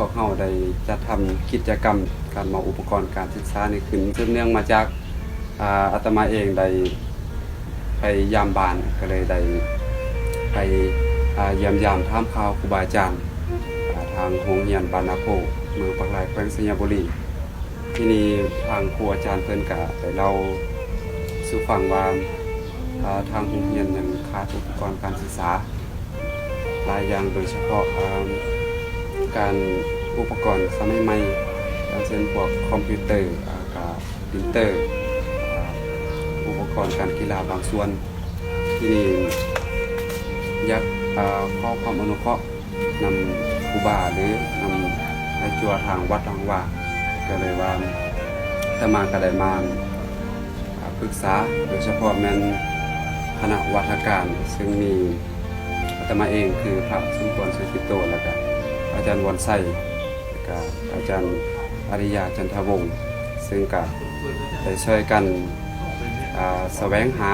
วกเฮาได้จัดทำกิจกรรมการมอบอุปกรณ์การศึกษานี่ขึ้นสืบเนื่องมาจากอาตมาเองได้ไปยามบ้านก็เลยได้ไปเยี่ยมยามถามข่าวครูบาอาจารย์ทางโรงเรียนบ้านนาโพเมืองปักหลายแขวงสัญญบุรีที่นี่ทางครูอาจารย์เพิ่นก็ได้เล่าสู่ฟังว่าทางโรงเรียนยังขาดอุปกรณ์การศึกษาหลายอย่างโดยเฉพาะการอุปกรณ์สมัยใหม่อย่างเช่นพวกคอมพิวเตอร์กับปรินเตอร์อุปกรณ์การกีฬาบางส่วนที่นี่อยากขอความอนุเคราะห์นำครูบาหรือนำให้จัวทางวัดทางว่าก็เลยว่าถ้ามาก็ได้มาปรึกษาโดยเฉพาะแม่นคณะวัฒการซึ่งมีอาตมาเองคือพระสมควรสุขิโตแล้วก็อาจารย์วันไส้กับอาจารย์อริยาจันทวงศ์ซึ่งก็ได้ช่วยกันแสวงหา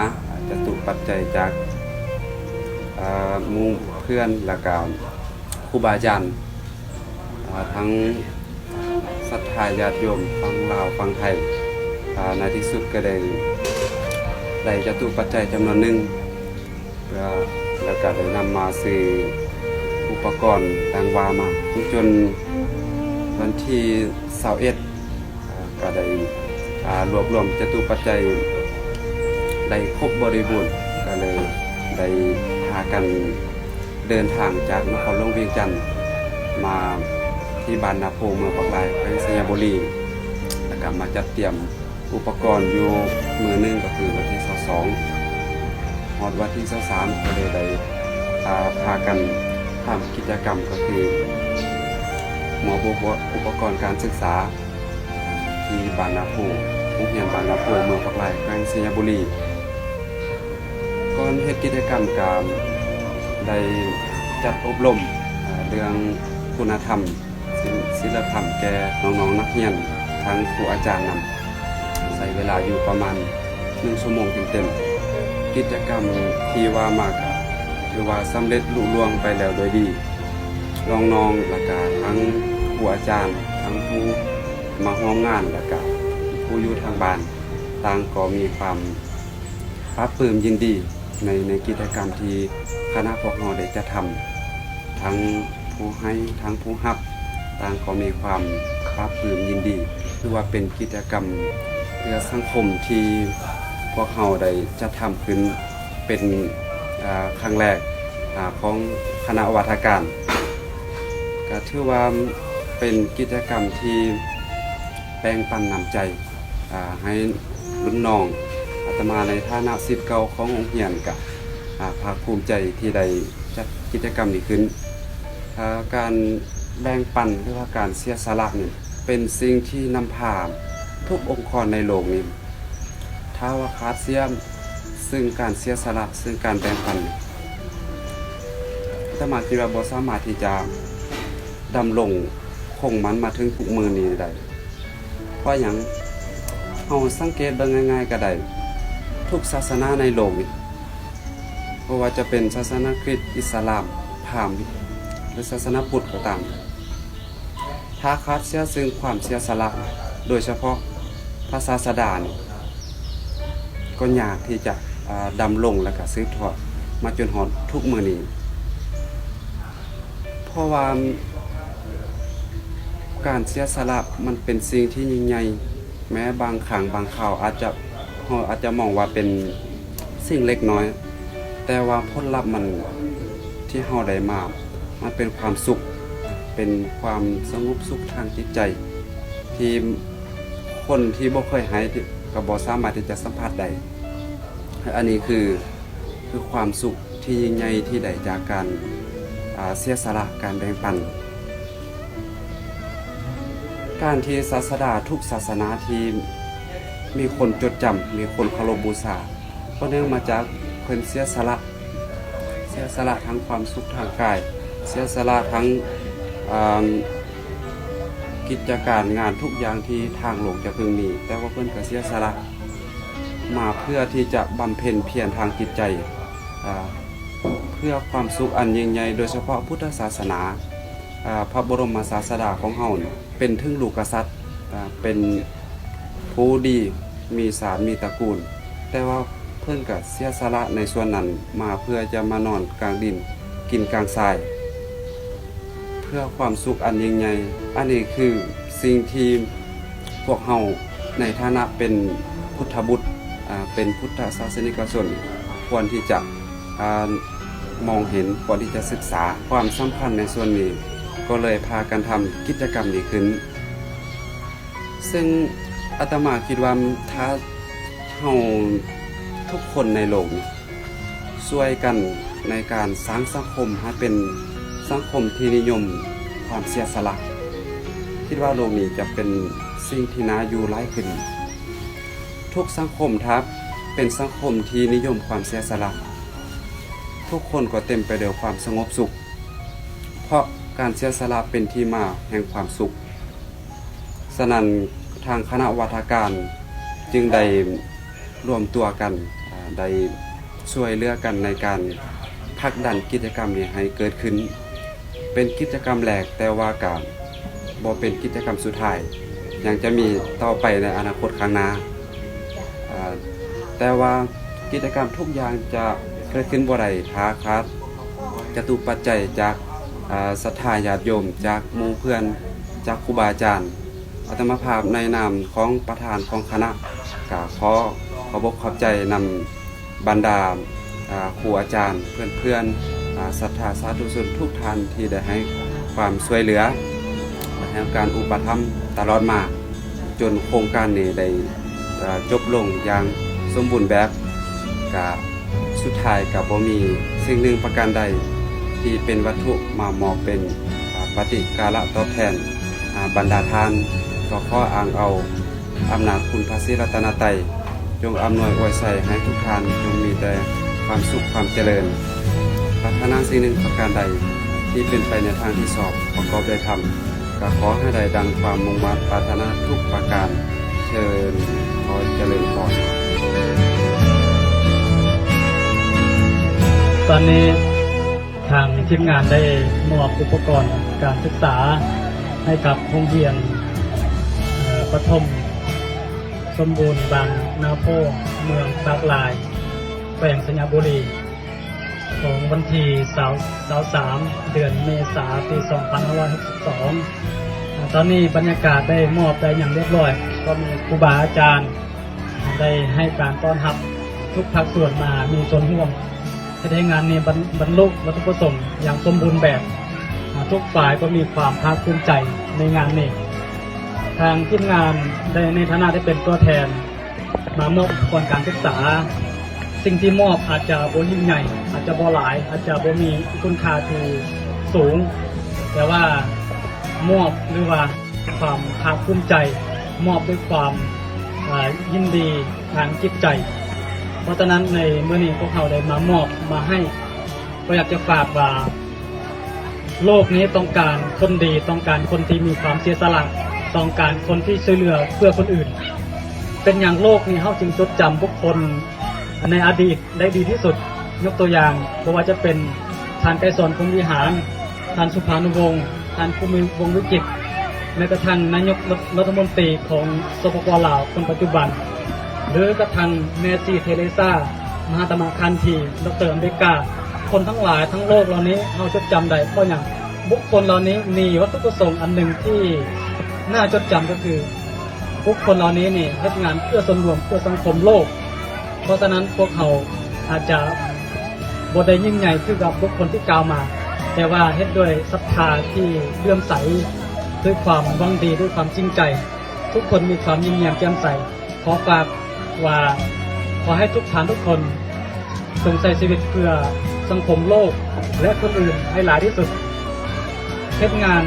จตุปัจจัยจากหมู่เพื่อนและก็ครูบาอาจารย์ทั้งศรัทธาญาติโยมฟังลาวฟังไทยในที่สุดก็ได้จตุปัจจัยจำนวนหนึ่งแล้วก็ได้นำมาซื้ออุปกรณ์ดังว่ามาจนวันที่21ก็ได้รวบรวมจตุปัจจัยได้ครบบริบูรณ์ก็เลยได้พากันเดินทางจากนครหลวงเวียงจันทร์มาที่บ้านนาโพเมืองปักหลายแขวงสัญญบุรีแล้วก็มาจัดเตรียมอุปกรณ์อยู่มือหนึ่งก็คือวันที่22ฮอดวันที่23ก็เลยได้พากันทำกิจกรรมก็คือหมอบอุปกรณ์การศึกษาที่บ้านนาโพโรงเรียนบ้านนาโพเมืองปักหลายแขวงสัญญบุรีก่อนเฮ็ดกิจกรรมการได้จัดอบรมเรื่องคุณธรรมศีลธรรมแก่น้องๆนักเรียนทั้งครูอาจารย์นำใช้เวลาอยู่ประมาณ1 ชั่วโมงเต็มๆกิจกรรมที่ว่ามากคือว่าสำเร็จลุล่วงไปแล้วโดยดีน้องๆและก็ทั้งครูอาจารย์ทั้งผู้มาร่วมงานและก็ผู้อยู่ทางบ้านต่างก็มีความปรับปลื้มยินดีในกิจกรรมที่คณะพวกเราได้จะทำทั้งผู้ให้ทั้งผู้รับต่างก็มีความปรับปลื้มยินดีคือว่าเป็นกิจกรรมเพื่อสังคมที่พวกเราได้จะทำขึ้นเป็นครั้งแรกของคณะวัฒการก็ถือว่าเป็นกิจกรรมที่แบ่งปันน้ำใจให้รุ่นน้องอาตมาในฐานะศิษย์เก่าของโรงเรียนกับภาคภูมิใจที่ได้จัดกิจกรรมนี้ขึ้นการแบ่งปันหรือว่าการเสียสละนี่เป็นสิ่งที่นำพาทุกองค์กรในโลกนี้ถ้าว่าขาดเสียซึ่งการเสียสละซึ่งการแบ่งปันอาตมาคิดว่าบ่สามารถที่จะดำรงคงมันมาถึงทุกมือนี้ได้เพราะอย่างเอาสังเกตเบิ่งง่ายๆก็ได้ทุกศาสนาในโลกนี้เพราะว่าจะเป็นศาสนาคริสต์อิสลามพราหมณ์หรือศาสนาพุทธก็ตามถ้าขาดเสียซึ่งความเสียสละโดยเฉพาะพระศาสดาก็ยากที่จะดำรงและก็สืบทอดมาจนฮอดทุกมื้อนี้เพราะว่าการเสียสละมันเป็นสิ่งที่ยิ่งใหญ่แม้บางครั้งบางคราวอาจจะมองว่าเป็นสิ่งเล็กน้อยแต่ว่าผลลัพธ์มันที่เฮาได้มามันเป็นความสุขเป็นความสงบสุขทางจิตใจที่คนที่บ่เคยหายก็บ่สามารถที่จะสัมผัสได้อันนี้คือความสุขที่ยิ่งใหญ่ที่ได้จากการเสียสละการแบ่งปันการที่ศาสดาทุกศาสนาที่มีคนจดจำมีคนเคารพบูชาก็เนื่องมาจากเพิ่นเสียสละทั้งความสุขทางกายเสียสละทั้งกิจการงานทุกอย่างที่ทางโลกจะพึงมีแต่ว่าเพิ่นก็เสียสละมาเพื่อที่จะบำเพ็ญเพียรทางจิตใจเพื่อความสุขอันยิ่งใหญ่โดยเฉพาะพุทธศาสนา พระบรมศาสดาของเฮานี่เป็นถึงลูกกษัตริย์เป็นผู้ดีมีศาสตร์มีตระกูลแต่ว่าเพิ่นก็เสียสละในส่วนนั้นมาเพื่อจะมานอนกลางดินกินกลางทรายเพื่อความสุขอันยิ่งใหญ่อันนี้คือสิ่งที่พวกเฮาในฐานะเป็นพุทธบุตรเป็นพุทธศาสนิกชนควรที่จะมองเห็นควรที่จะศึกษาความสำคัญในส่วนนี้ก็เลยพากันทำกิจกรรมนี้ขึ้นซึ่งอาตมาคิดว่าถ้าเฮาทุกคนในโลกนี้ช่วยกันในการสร้างสังคมให้เป็นสังคมที่นิยมความเสียสละคิดว่าโลกนี้จะเป็นสิ่งที่น่าอยู่หลายขึ้นทุกสังคมทับเป็นสังคมที่นิยมความเสียสละทุกคนก็เต็มไปด้วยความสงบสุขเพราะการเสียสละเป็นที่มาแห่งความสุขฉะนั้นทางคณะวัฒการจึงได้รวมตัวกันได้ช่วยเหลือกันในการผลักดันกิจกรรมนี้ให้เกิดขึ้นเป็นกิจกรรมแรกแต่ว่าการบ่เป็นกิจกรรมสุดท้ายยังจะมีต่อไปในอนาคตข้างหน้าแต่ว่ากิจกรรมทุกอย่างจะเกิดขึ้นบ่ได้ถ้าขาดจตุปัจจัยจากศรัทธาญาติโยมจากหมู่เพื่อนจากครูบาอาจารย์อาตมาภาพในนามของประธานของคณะก็ขอบขอบใจนำบรรดาครูอาจารย์เพื่อนศรัทธาสาธุชนทุกท่านที่ได้ให้ความช่วยเหลือให้การอุปถัมภ์ตลอดมาจนโครงการนี้ได้จบลงอย่างสมบูรณ์แบบกับสุดท้ายกับบ่มีสิ่งหนึ่งประการใดที่เป็นวัตถุมามอบเป็นปฏิกาละตอบแทนบรรดาทานก็ขออ้างเอาอำนาจคุณพระศรีรัตนตรัยจงอำนวยอวยใส่ให้ทุกท่านจงมีแต่ความสุขความเจริญปรารถนาสิ่งหนึ่งประการใดที่เป็นไปในทางที่ชอบประกอบด้วยธรรมก็ขอให้ได้ดังความมุ่งมั่นปรารถนาทุกประการเชิญขอเจริญพรตอนนี้ทางทีมงานได้มอบอุปกรณ์การศึกษาให้กับโรงเรียนประถมสมบูรณ์บางนาโพเมืองปากลายแขวงสัญญาบุรีของวันที่23เดือนเมษายนปี2562ตอนนี้บรรยากาศได้มอบได้อย่างเรียบร้อยก็มีครูบาอาจารย์ได้ให้การต้อนรับทุกภาคส่วนมามีส่วนร่วมให้งานนี้บรรลุวัตถุประสงค์อย่างสมบูรณ์แบบทุกฝ่ายก็มีความภาคภูมิใจในงานนี้ทางทีมงานได้ในฐานะได้เป็นตัวแทนมามอบอุปกรณ์การศึกษาสิ่งที่มอบอาจจะบ่ยิ่งใหญ่อาจจะบ่หลายอาจจะบ่มีคุณค่าที่สูงแต่ว่ามอบหรือว่าความภาคภูมิใจมอบด้วยความยินดีทางจิตใจเพราะฉะนั้นในเมื่อนี้พวกเขาได้มามอบมาให้ก็อยากจะฝากว่าโลกนี้ต้องการคนดีต้องการคนที่มีความเสียสละต้องการคนที่ช่วยเหลือเพื่อคนอื่นเป็นอย่างโลกนี้เขาจึงจดจำบุคคลในอดีตได้ดีที่สุดยกตัวอย่างเพราะว่าจะเป็นท่านไกรสอนพรหมวิหารท่านสุภานุวงศ์ท่านภูมิวงศ์วิจิตรแม้กระทั่งนายกรัฐมนตรีของสปป.ลาวคนปัจจุบันหรือกระทั่งแมซี่เทเรซามหาตมะคันธีดร.อเมริกาคนทั้งหลายทั้งโลกเหล่านี้เราจดจำได้เพราะอย่างบุคคลเหล่านี้มีวัตถุประสงค์อันหนึ่งที่น่าจดจำก็คือบุคคลเหล่านี้นี่ทำงานเพื่อส่วนรวมเพื่อสังคมโลกเพราะฉะนั้นพวกเขาอาจจะบ่ได้ยิ่งใหญ่คือกับบุคคลที่กล่าวมาแต่ว่าเฮ็ดด้วยศรัทธาที่เลื่อมใสด้วยความหวังดีด้วยความจริงใจทุกคนมีความยิ้มแย้มแจ่มใสขอฝากว่าขอให้ทุกท่านทุกคนจงใช้ชีวิตเพื่อสังคมโลกและคนอื่นให้หลายที่สุดเฮ็ดงาน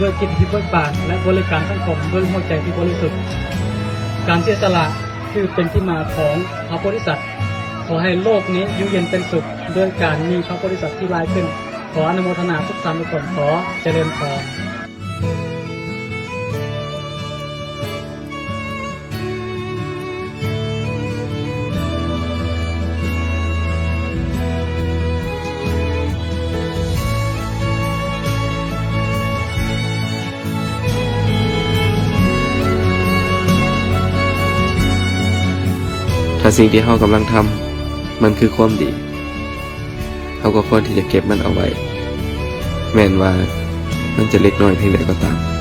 ด้วยจิตที่เบิกบานและบริการสังคมด้วยหัวใจที่บริสุทธิ์การเสียสละคือเป็นที่มาของพระโพธิสัตว์ขอให้โลกนี้อยู่เย็นเป็นสุขด้วยการมีพระโพธิสัตว์ที่หลายขึ้นขออนุโมทนาทุกท่านทุกคนขอเจริญพร สิ่งที่เฮากำลังทำมันคือความดีเฮาก็ควรที่จะเก็บมันเอาไว้แม้นว่ามันจะเล็กน้อยเพียงใดก็ตาม